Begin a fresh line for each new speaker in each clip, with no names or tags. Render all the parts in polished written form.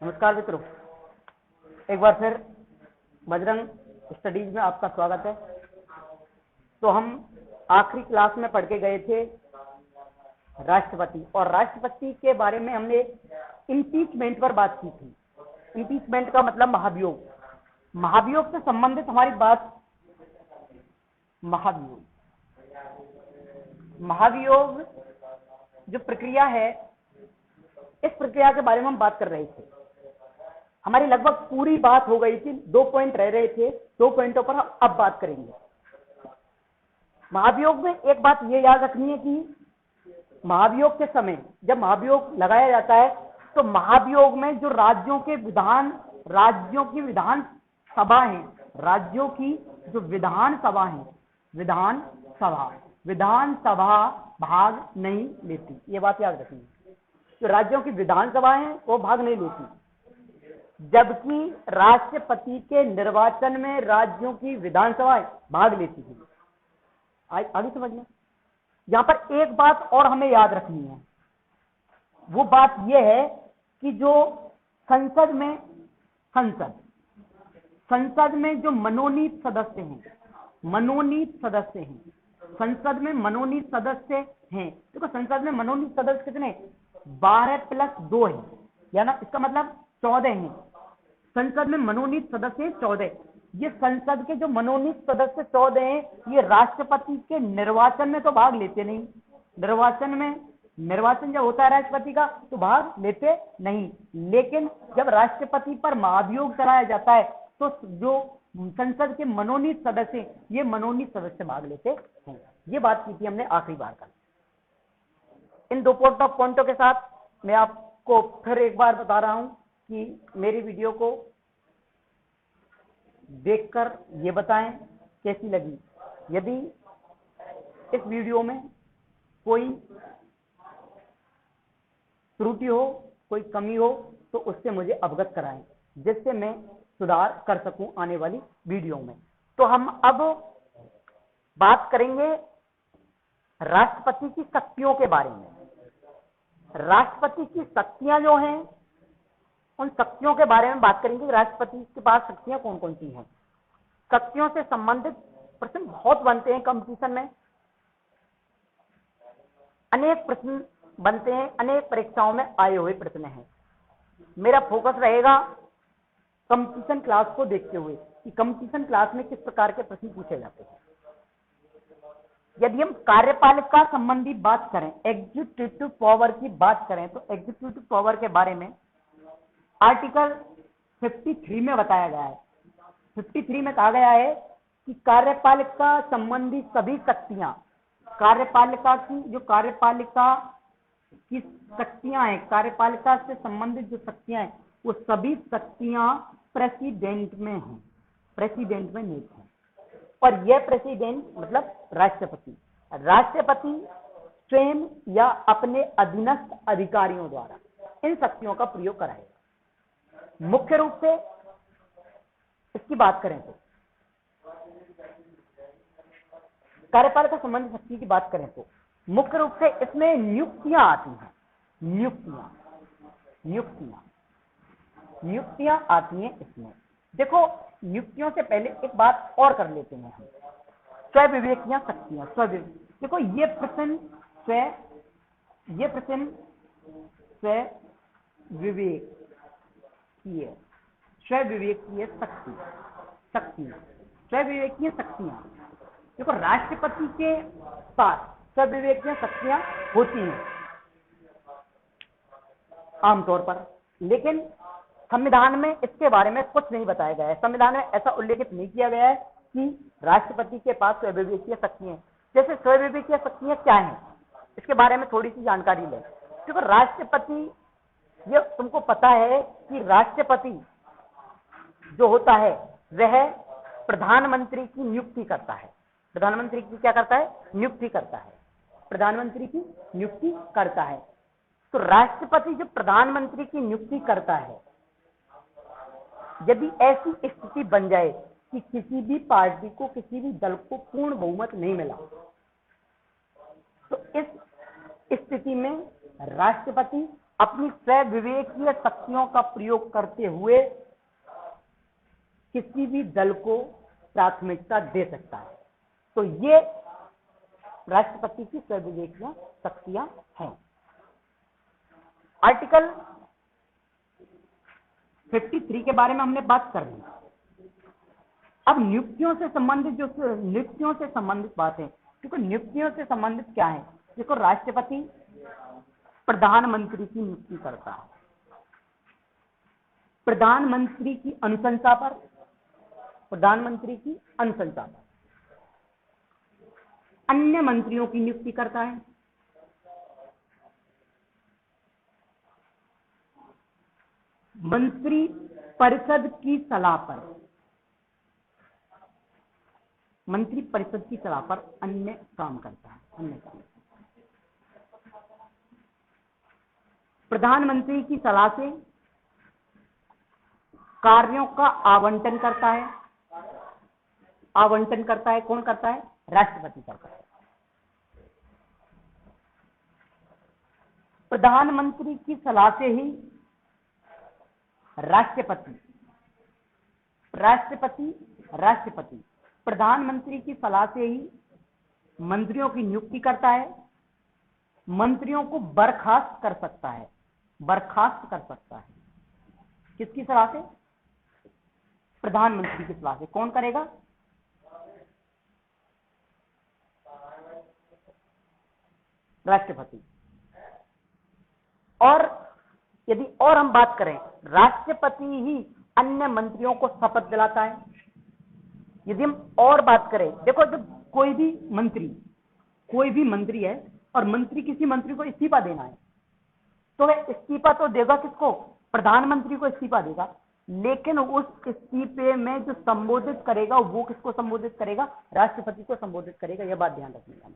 नमस्कार मित्रों, एक बार फिर बजरंग स्टडीज में आपका स्वागत है। तो हम आखिरी क्लास में पढ़ के गए थे राष्ट्रपति, और राष्ट्रपति के बारे में हमने इम्पीचमेंट पर बात की थी। इम्पीचमेंट का मतलब महाभियोग, महाभियोग से संबंधित हमारी बात महाभियोग जो प्रक्रिया है, इस प्रक्रिया के बारे में हम बात कर रहे थे। हमारी लगभग पूरी बात हो गई थी, 2 पॉइंट रह रहे थे, 2 पॉइंटों पर हम अब बात करेंगे। महाभियोग में एक बात यह याद रखनी है कि महाभियोग के समय जब महाभियोग लगाया जाता है तो महाभियोग में जो राज्यों की विधान सभा है, राज्यों की जो विधानसभा है, विधानसभा भाग नहीं लेती। ये बात याद रखनी है, जो राज्यों की विधानसभा है वो भाग नहीं लेती, जबकि राष्ट्रपति के निर्वाचन में राज्यों की विधानसभा भाग लेती है। आगे समझना। यहां पर एक बात और हमें याद रखनी है, वो बात यह है कि जो संसद में जो मनोनीत सदस्य हैं, संसद में मनोनीत सदस्य हैं। देखो, संसद में मनोनीत सदस्य कितने? 12+2 है, या ना, इसका मतलब 14 हैं। संसद में मनोनीत सदस्य 14। ये संसद के जो मनोनीत सदस्य 14 हैं, ये राष्ट्रपति के निर्वाचन में तो भाग लेते नहीं। निर्वाचन जब होता है राष्ट्रपति का तो भाग लेते नहीं, लेकिन जब राष्ट्रपति पर महाभियोग चलाया जाता है तो जो संसद के मनोनीत सदस्य, ये मनोनीत सदस्य भाग लेते हैं। ये बात की थी हमने आखिरी बार का। इन 2 पॉइंटों के साथ मैं आपको फिर एक बार बता रहा हूं कि मेरी वीडियो को देखकर ये बताएं कैसी लगी। यदि इस वीडियो में कोई त्रुटि हो, कोई कमी हो, तो उससे मुझे अवगत कराएं, जिससे मैं सुधार कर सकूं आने वाली वीडियो में। तो हम अब बात करेंगे राष्ट्रपति की शक्तियों के बारे में। राष्ट्रपति की शक्तियां जो हैं, उन शक्तियों के बारे में बात करेंगे। राष्ट्रपति के पास शक्तियां कौन कौन सी हैं? शक्तियों से संबंधित प्रश्न बहुत बनते हैं कंपटीशन में, अनेक प्रश्न बनते हैं, अनेक परीक्षाओं में आए हुए प्रश्न हैं। मेरा फोकस रहेगा कंपटीशन क्लास को देखते हुए कि कंपटीशन क्लास में किस प्रकार के प्रश्न पूछे जाते हैं। यदि हम कार्यपालिका संबंधी बात करें, एग्जीक्यूटिव पावर की बात करें, तो एग्जीक्यूटिव पावर के बारे में आर्टिकल 53 में बताया गया है। 53 में कहा गया है कि कार्यपालिका संबंधी सभी शक्तियां, कार्यपालिका की शक्तियां हैं, कार्यपालिका से संबंधित जो शक्तियां हैं, वो सभी शक्तियां प्रेसिडेंट में हैं, प्रेसिडेंट में नहीं है। और यह प्रेसिडेंट मतलब राष्ट्रपति स्वयं या अपने अधीनस्थ अधिकारियों द्वारा इन शक्तियों का प्रयोग कराएगा। मुख्य रूप से इसकी बात करें तो कार्यपालिका संबंधी शक्ति की बात करें तो मुख्य रूप से इसमें नियुक्तियां आती हैं। नियुक्तियां आती हैं इसमें। देखो, नियुक्तियों से पहले एक बात और कर लेते हैं हम, स्वविवेकीय शक्तियां। देखो, ये प्रश्न स्वविवेकीय शक्तियां। देखो, राष्ट्रपति के पास स्वविवेकीय शक्तियां होती हैं आमतौर पर, लेकिन संविधान में इसके बारे में कुछ नहीं बताया गया है। संविधान में ऐसा उल्लेखित नहीं किया गया है कि राष्ट्रपति के पास स्वविवेकीय शक्तियां। जैसे स्वविवेकीय शक्तियां क्या हैं, इसके बारे में थोड़ी सी जानकारी लें। क्योंकि राष्ट्रपति, ये तुमको पता है कि राष्ट्रपति जो होता है वह प्रधानमंत्री की नियुक्ति करता है। प्रधानमंत्री की क्या करता है? नियुक्ति करता है। प्रधानमंत्री की नियुक्ति करता है। तो राष्ट्रपति जो प्रधानमंत्री की नियुक्ति करता है, यदि ऐसी स्थिति बन जाए कि किसी भी पार्टी को, किसी भी दल को पूर्ण बहुमत नहीं मिला, तो इस स्थिति में राष्ट्रपति अपनी स्वविवेकीय शक्तियों का प्रयोग करते हुए किसी भी दल को प्राथमिकता दे सकता है। तो ये राष्ट्रपति की स्वविवेकीय शक्तियां हैं। आर्टिकल 53 के बारे में हमने बात कर ली। अब नियुक्तियों से संबंधित बात है, क्योंकि नियुक्तियों से संबंधित क्या है? देखो, राष्ट्रपति प्रधानमंत्री की नियुक्ति करता है। प्रधानमंत्री की अनुशंसा पर अन्य मंत्रियों की नियुक्ति करता है। मंत्री परिषद की सलाह पर अन्य काम करता है। प्रधानमंत्री की सलाह से कार्यों का आवंटन करता है। कौन करता है? राष्ट्रपति करता है। प्रधानमंत्री की सलाह से ही राष्ट्रपति प्रधानमंत्री की सलाह से ही मंत्रियों की नियुक्ति करता है। मंत्रियों को बर्खास्त कर सकता है। किसकी सलाह से? प्रधानमंत्री की सलाह से। कौन करेगा? राष्ट्रपति। और यदि और हम बात करें, राष्ट्रपति ही अन्य मंत्रियों को शपथ दिलाता है। यदि हम और बात करें, देखो, जब कोई भी मंत्री है और मंत्री किसी मंत्री को इस्तीफा देना है, तो वह इस्तीफा तो देगा किसको? प्रधानमंत्री को इस्तीफा देगा। लेकिन उस इस्तीफे में जो संबोधित करेगा वो किसको संबोधित करेगा? राष्ट्रपति को संबोधित करेगा। यह बात ध्यान रखिएगा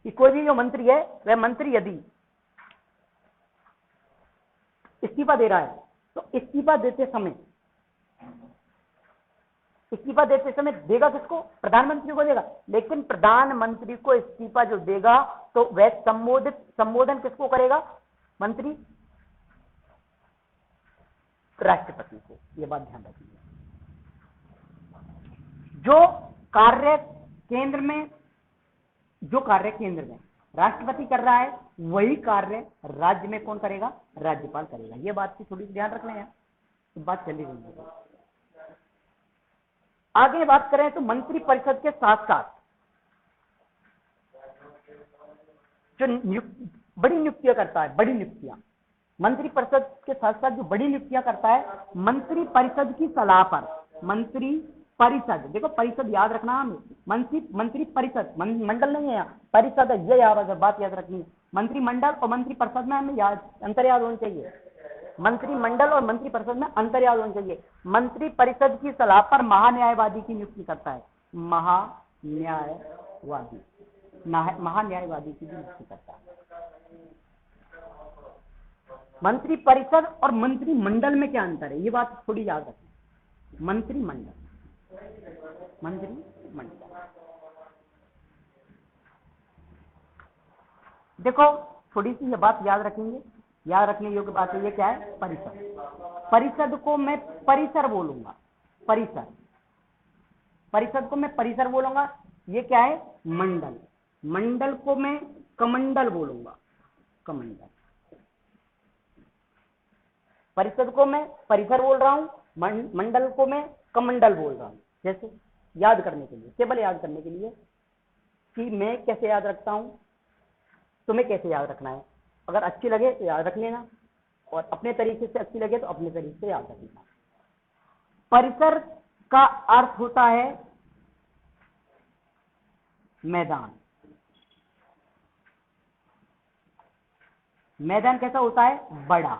कि कोई भी जो मंत्री है, वह मंत्री यदि इस्तीफा दे रहा है तो इस्तीफा देते समय देगा किसको? प्रधानमंत्री को देगा। लेकिन प्रधानमंत्री को इस्तीफा जो देगा तो वह संबोधन किसको करेगा? मंत्री राष्ट्रपति को। यह बात ध्यान रखिए। जो कार्य केंद्र में राष्ट्रपति कर रहा है, वही कार्य राज्य में कौन करेगा? राज्यपाल करेगा। यह बात की थोड़ी ध्यान रखना है। तो बात चली रही है। आगे बात करें तो मंत्री परिषद के साथ साथ जो बड़ी नियुक्तियां करता है, मंत्री परिषद के साथ साथ जो बड़ी नियुक्तियां करता है, मंत्री परिषद की सलाह पर देखो, परिषद याद रखना। मंत्री परिषद, मंडल नहीं है यहाँ, परिषद है। ये बात याद रखनी है। मंत्रिमंडल और मंत्री परिषद में हमें अंतर याद होना चाहिए। मंत्रिमंडल और मंत्री परिषद में अंतर याद होना चाहिए। मंत्री परिषद की सलाह पर महान्यायवादी की नियुक्ति करता है। महान्यायवादी की नियुक्ति करता है। मंत्री परिषद और मंत्रिमंडल में क्या अंतर है? ये बात थोड़ी याद रखें। मंत्रिमंडल देखो, थोड़ी सी ये बात याद रखेंगे। याद रखने योग्य बात है। ये क्या है? परिषद को मैं परिसर बोलूंगा। परिषद को मैं परिसर बोलूंगा। ये क्या है? मंडल को मैं कमंडल बोलूंगा। परिषद को मैं परिसर बोल रहा हूं, मंडल को मैं कमंडल बोल रहा हूं। जैसे याद करने के लिए, केवल याद करने के लिए कि मैं कैसे याद रखता हूं, तुम्हें कैसे याद रखना है। अगर अच्छी लगे तो याद रख लेना, और अपने तरीके से अच्छी लगे तो अपने तरीके से याद रख लेना। परिसर का अर्थ होता है मैदान। मैदान कैसा होता है? बड़ा।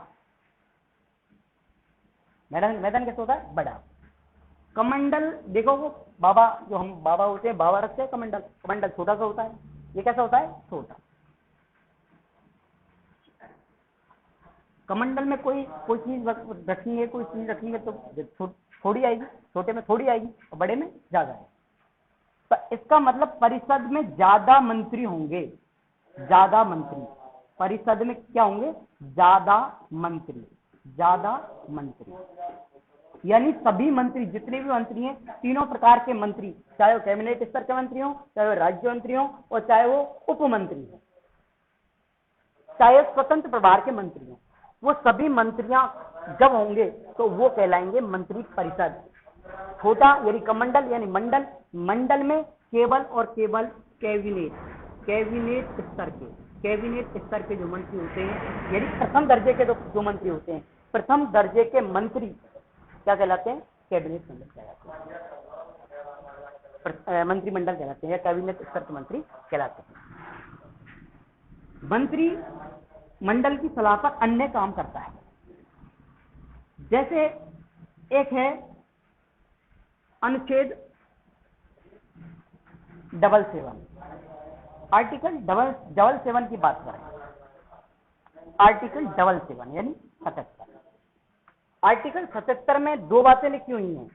मैदान कैसा होता है? बड़ा। कमंडल देखो, वो बाबा, जो हम बाबा होते हैं, बाबा रखते हैं कमंडल छोटा सा होता है। ये कैसा होता है? छोटा। कमंडल में कोई चीज रखेंगे, कोई चीज रखेंगे तो थोड़ी आएगी, छोटे में थोड़ी आएगी और बड़े में ज्यादा है। तो इसका मतलब परिषद में ज्यादा मंत्री होंगे। परिषद में क्या होंगे? ज्यादा मंत्री, ज्यादा मंत्री। यानी सभी मंत्री, जितने भी मंत्री हैं, तीनों प्रकार के मंत्री, चाहे वो कैबिनेट स्तर के मंत्री हो, चाहे वो राज्य मंत्री हो, और चाहे वो उप मंत्री हो, चाहे स्वतंत्र प्रभार के मंत्री हो, वो सभी मंत्रियां जब होंगे तो वो कहलाएंगे मंत्री परिषद। छोटा यानी कमंडल यानी मंडल, मंडल में केवल और केवल कैबिनेट स्तर के जो मंत्री होते हैं, यानी प्रथम दर्जे के जो मंत्री होते हैं, प्रथम दर्जे के मंत्री क्या कहलाते हैं? कैबिनेट मंडल कहलाते हैं, मंत्रिमंडल कहलाते हैं, या कैबिनेट स्तर के मंत्री कहलाते हैं। मंत्री मंडल की सलाह पर अन्य काम करता है, जैसे एक है अनुच्छेद 77, आर्टिकल 77 की बात करें, आर्टिकल 77 यानी 77। आर्टिकल 77 में दो बातें लिखी हुई हैं।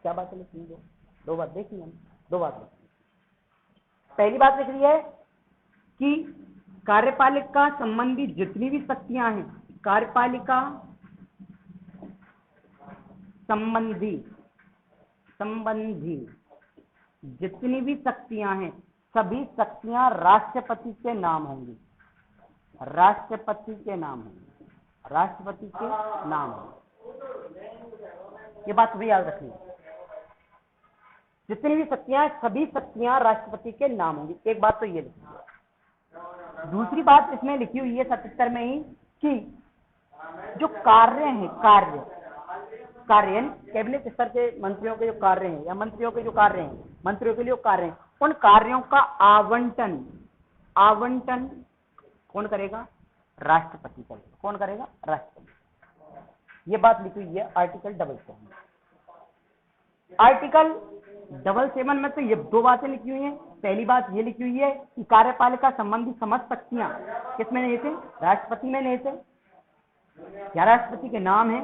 क्या बातें लिखी हुई? दो बात देखी हम, दो बात लिखी। पहली बात लिख रही है कि कार्यपालिका संबंधी जितनी भी शक्तियां हैं, कार्यपालिका संबंधी जितनी भी शक्तियां हैं, सभी शक्तियां राष्ट्रपति के नाम होंगी, राष्ट्रपति के नाम होंगी, राष्ट्रपति के नाम होंगे। ये बात भी याद रखनी है। जितनी भी शक्तियां, सभी शक्तियां राष्ट्रपति के नाम होंगी। एक बात तो ये लिखी है। दूसरी बात इसमें लिखी हुई है 77 में ही कि जो कार्य हैं, कार्य कैबिनेट स्तर के मंत्रियों के जो कार्य हैं, या मंत्रियों के जो कार्य हैं, मंत्रियों के लिए कार्य हैं, उन कार्यों का आवंटन कौन करेगा? राष्ट्रपति करेगा। कौन करेगा? राष्ट्रपति। ये बात लिखी हुई है आर्टिकल 77। आर्टिकल 77 में तो ये दो बातें लिखी हुई हैं। पहली बात ये लिखी हुई है कि कार्यपालिका संबंधी समस्त शक्तियां किसमें निहित है? राष्ट्रपति में निहित है। क्या राष्ट्रपति के नाम है?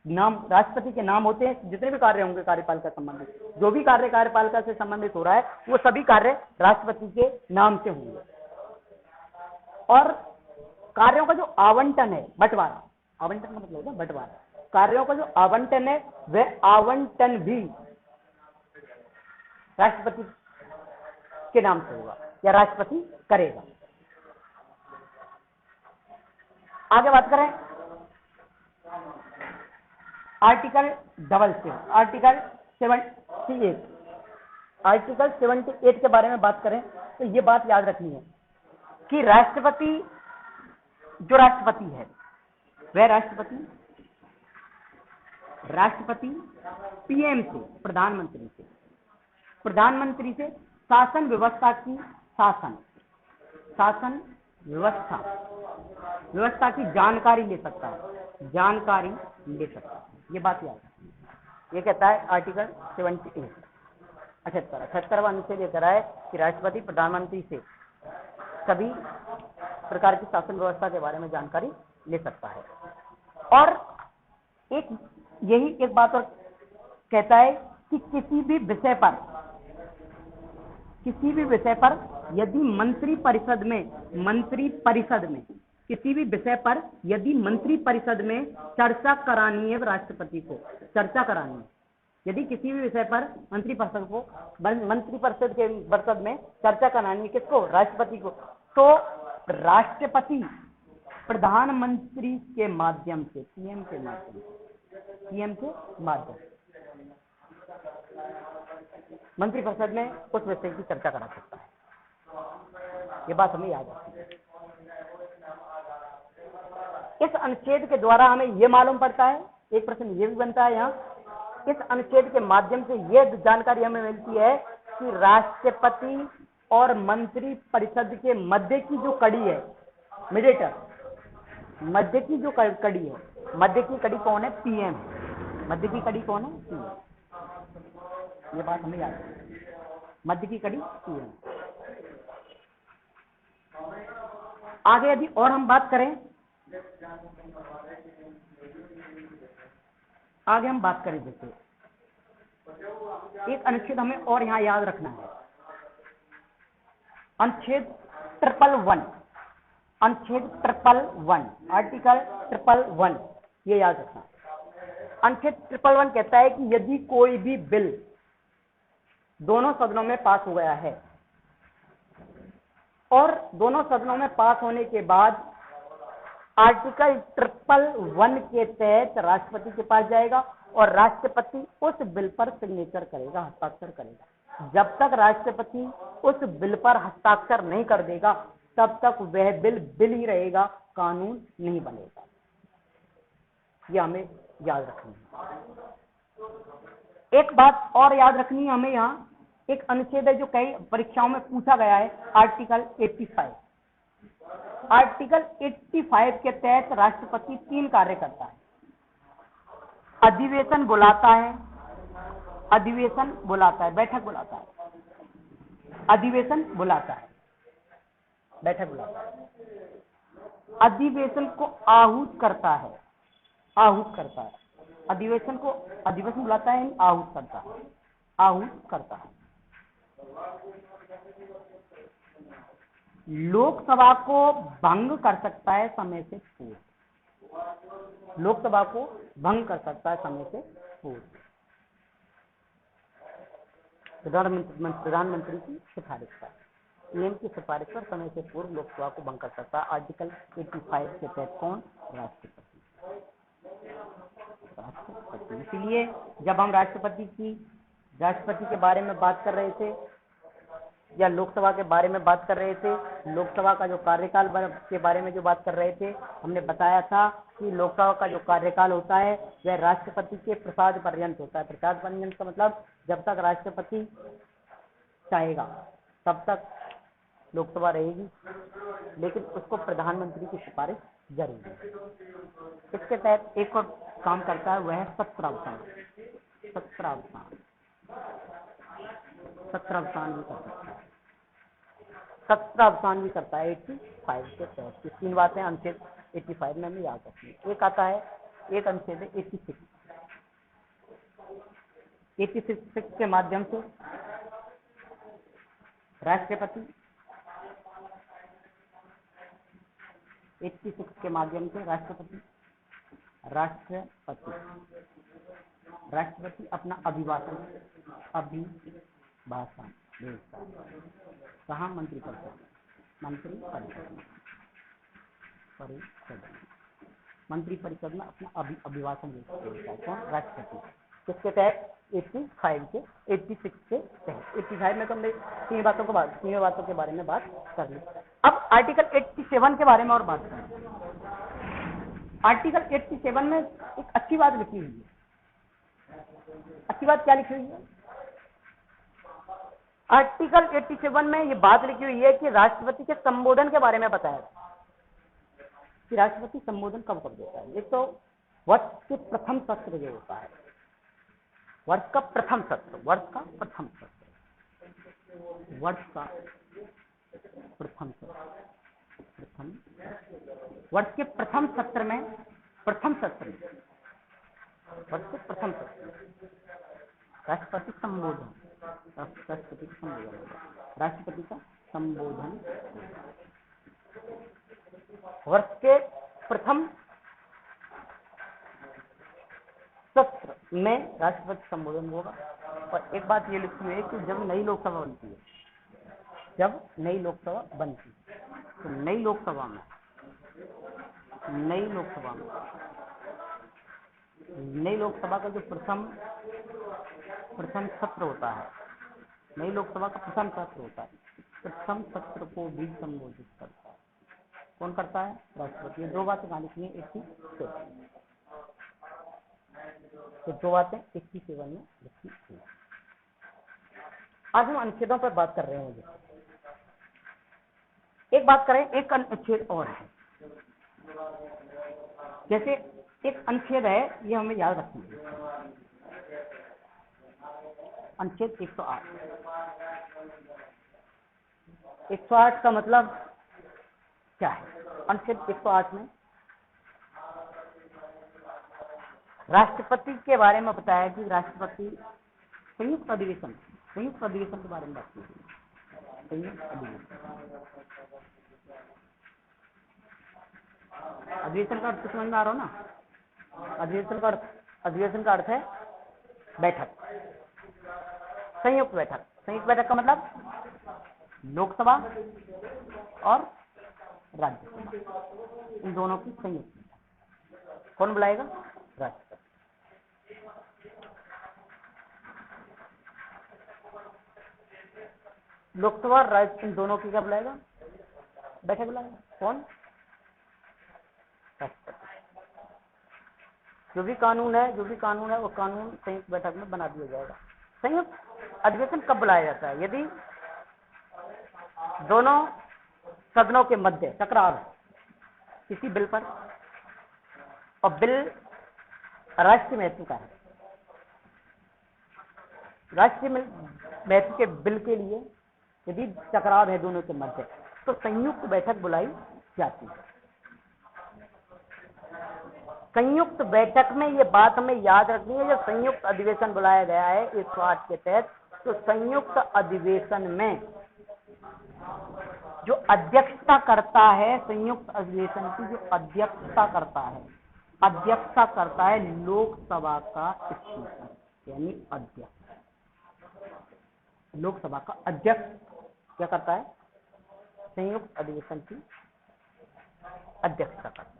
नाम राष्ट्रपति के नाम होते हैं। जितने भी कार्य होंगे कार्यपालिका संबंधित, जो भी कार्य कार्यपालिका से संबंधित हो रहा है, वो सभी कार्य राष्ट्रपति के नाम से होंगे। और कार्यों का जो आवंटन है, बंटवारा, आवंटन का मतलब है बंटवारा, कार्यों का जो आवंटन है, वह आवंटन भी राष्ट्रपति के नाम से होगा, या राष्ट्रपति करेगा। आगे बात करें आर्टिकल 77, आर्टिकल 78 के बारे में बात करें तो ये बात याद रखनी है कि राष्ट्रपति है, वह राष्ट्रपति पीएम से, प्रधानमंत्री से शासन व्यवस्था की जानकारी ले सकता है, ये बात याद रखनी है। ये कहता है आर्टिकल 78। 78वां अनुच्छेद ये कह रहा है कि राष्ट्रपति प्रधानमंत्री से सभी प्रकार की शासन व्यवस्था के बारे में जानकारी ले सकता है। और एक बात और कहता है कि किसी भी विषय पर यदि मंत्री परिषद में चर्चा करानी है, राष्ट्रपति को चर्चा करानी है, यदि किसी भी विषय पर मंत्री परिषद में चर्चा करानी है, किसको? राष्ट्रपति को, तो राष्ट्रपति प्रधानमंत्री के माध्यम से, पीएम के माध्यम से मंत्री परिषद में उस विषय की चर्चा करा सकता है। ये बात हमें याद रखनी है। इस अनुच्छेद के द्वारा हमें यह मालूम पड़ता है, एक प्रश्न ये भी बनता है यहाँ, इस अनुच्छेद के माध्यम से यह जानकारी हमें मिलती है कि राष्ट्रपति और मंत्री परिषद के मध्य की जो कड़ी है, मीडिएटर, मध्य की जो कड़ी है, मध्य की कड़ी कौन है? पीएम। मध्य की कड़ी कौन है? पीएम। ये बात हमें याद है, मध्य की कड़ी पीएम। आगे यदि और हम बात करें, जैसे एक अनुच्छेद हमें और यहां याद रखना है, अनुच्छेद 111, अनुच्छेद 111, आर्टिकल 111, ये याद रखना। अनुच्छेद 111 कहता है कि यदि कोई भी बिल दोनों सदनों में पास हो गया है और दोनों सदनों में पास होने के बाद आर्टिकल 111 के तहत राष्ट्रपति के पास जाएगा और राष्ट्रपति उस बिल पर सिग्नेचर करेगा, हस्ताक्षर करेगा। जब तक राष्ट्रपति उस बिल पर हस्ताक्षर नहीं कर देगा तब तक वह बिल ही रहेगा, कानून नहीं बनेगा। यह हमें याद रखनी है। एक बात और याद रखनी है हमें, यहाँ एक अनुच्छेद है जो कई परीक्षाओं में पूछा गया है, आर्टिकल 85। आर्टिकल 85 के तहत राष्ट्रपति 3 कार्य करता है। अधिवेशन बुलाता है, अधिवेशन बुलाता है, बैठक बुलाता है, अधिवेशन बुलाता है, बैठक बुलाता है, अधिवेशन को आहूत करता है, आहूत करता है, अधिवेशन को अधिवेशन बुलाता है, आहूत करता है, आहूत करता है। लोकसभा को भंग कर सकता है समय से पूर्व, लोकसभा को भंग कर सकता है समय से पूर्व। प्रधानमंत्री की सिफारिश पर, पीएम की सिफारिश पर समय से पूर्व लोकसभा को भंग कर सकता है। आर्टिकल 85 के तहत कौन? राष्ट्रपति। राष्ट्रपति। इसलिए जब हम राष्ट्रपति के बारे में बात कर रहे थे या लोकसभा के बारे में बात कर रहे थे, लोकसभा का जो कार्यकाल के बारे में जो बात कर रहे थे, हमने बताया था कि लोकसभा का जो कार्यकाल होता है वह राष्ट्रपति के प्रसाद पर्यंत होता है। प्रसाद पर्यंत का मतलब जब तक राष्ट्रपति चाहेगा तब तक लोकसभा रहेगी, लेकिन उसको प्रधानमंत्री की सिफारिश जरूरी है। इसके तहत एक और काम करता है, वह है सत्रावसान। सत्रावसान, सत्रावसान भी कर सकता है, सत्रावसान भी करता है 85 के तहत। ये 3 बातें अनुच्छेद 85 में हमें याद रखनी है। एक आता है, एक अनुच्छेद है 86। 86 के माध्यम से राष्ट्रपति, 86 के माध्यम से राष्ट्रपति अपना अभिभाषण भेजता है। कहाँ? मंत्रिपरिषद में अपना अभिभाषण भेजता है। कौन? राष्ट्रपति। किसके तहत? 86 के तहत। 85 में तो हमने 3 बातों के बारे में बात कर ली। अब आर्टिकल 87 के बारे में और बात करें। आर्टिकल 87 में एक अच्छी बात लिखी हुई है। अच्छी बात क्या लिखी हुई है? आर्टिकल 87 में ये बात लिखी हुई है कि राष्ट्रपति के संबोधन के बारे में बताया कि राष्ट्रपति संबोधन कब कब देता है। एक तो वर्ष के प्रथम सत्र जो होता है, वर्ष का प्रथम सत्र, वर्ष के प्रथम सत्र में राष्ट्रपति का संबोधन वर्ष के प्रथम सत्र में राष्ट्रपति संबोधन होगा। और एक बात ये लिखी हुई है कि जब नई लोकसभा बनती है तो नई लोकसभा का जो प्रथम सत्र होता है, नई लोकसभा का प्रथम सत्र होता है, प्रथम सत्र को भी संबोधित करता है। कौन करता है? राष्ट्रपति। ये 2 बातें कहाँ लिखी है? 87। तो 2 बातें 87 में लिखी है। आज हम अनुच्छेदों पर बात कर रहे हैं। एक बात करें, एक अनुच्छेद और है। जैसे एक अनुच्छेद है, ये हमें याद रखना है, अनुच्छेद 108। 108 का मतलब क्या है? अनुच्छेद 108 में राष्ट्रपति के बारे में बताया कि राष्ट्रपति संयुक्त अधिवेशन के बारे में बात की। संयुक्त अधिवेशन का अर्थ तो समझ में आ रहा हो ना। अधिवेशन का अर्थ है बैठक, संयुक्त बैठक। संयुक्त बैठक का मतलब लोकसभा और राज्यसभा, इन दोनों की संयुक्त बैठक। कौन बुलाएगा? राज्यसभा। लोकसभा और राज्य, इन दोनों की क्या बुलाएगा? बैठक बुलाएगा। कौन? जो भी कानून है वो कानून संयुक्त बैठक में बना दिया जाएगा। संयुक्त अधिवेशन कब बुलाया जाता है? यदि दोनों सदनों के मध्य टकराव किसी बिल पर, और बिल राष्ट्रीय महत्व का है, राष्ट्रीय महत्व के बिल के लिए यदि टकराव है दोनों के मध्य, तो संयुक्त बैठक बुलाई जाती है। संयुक्त बैठक में ये बात हमें याद रखनी है, जब संयुक्त अधिवेशन बुलाया गया है इस पाठ के तहत, तो संयुक्त अधिवेशन में जो अध्यक्षता करता है, संयुक्त अधिवेशन की जो अध्यक्षता करता है लोकसभा का स्पीकर, यानी अध्यक्ष। लोकसभा का अध्यक्ष क्या करता है? संयुक्त अधिवेशन की अध्यक्षता करता है।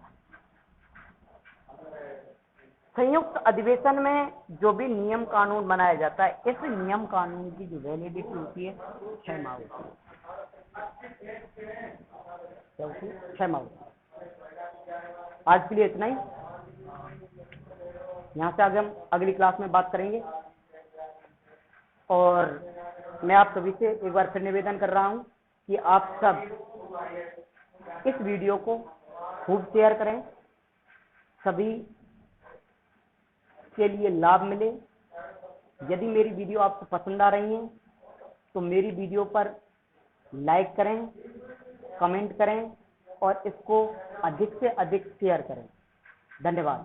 संयुक्त अधिवेशन में जो भी नियम कानून बनाया जाता है, इस नियम कानून की जो वैलिडिटी होती है 6 माह होती है। क्या होती है? 6 माह होती है। आज के लिए इतना ही। यहाँ से आगे हम अगली क्लास में बात करेंगे, और मैं आप सभी से एक बार फिर निवेदन कर रहा हूँ कि आप सब इस वीडियो को खूब शेयर करें, सभी के लिए लाभ मिले। यदि मेरी वीडियो आपको पसंद आ रही है तो मेरी वीडियो पर लाइक करें, कमेंट करें और इसको अधिक से अधिक शेयर करें। धन्यवाद।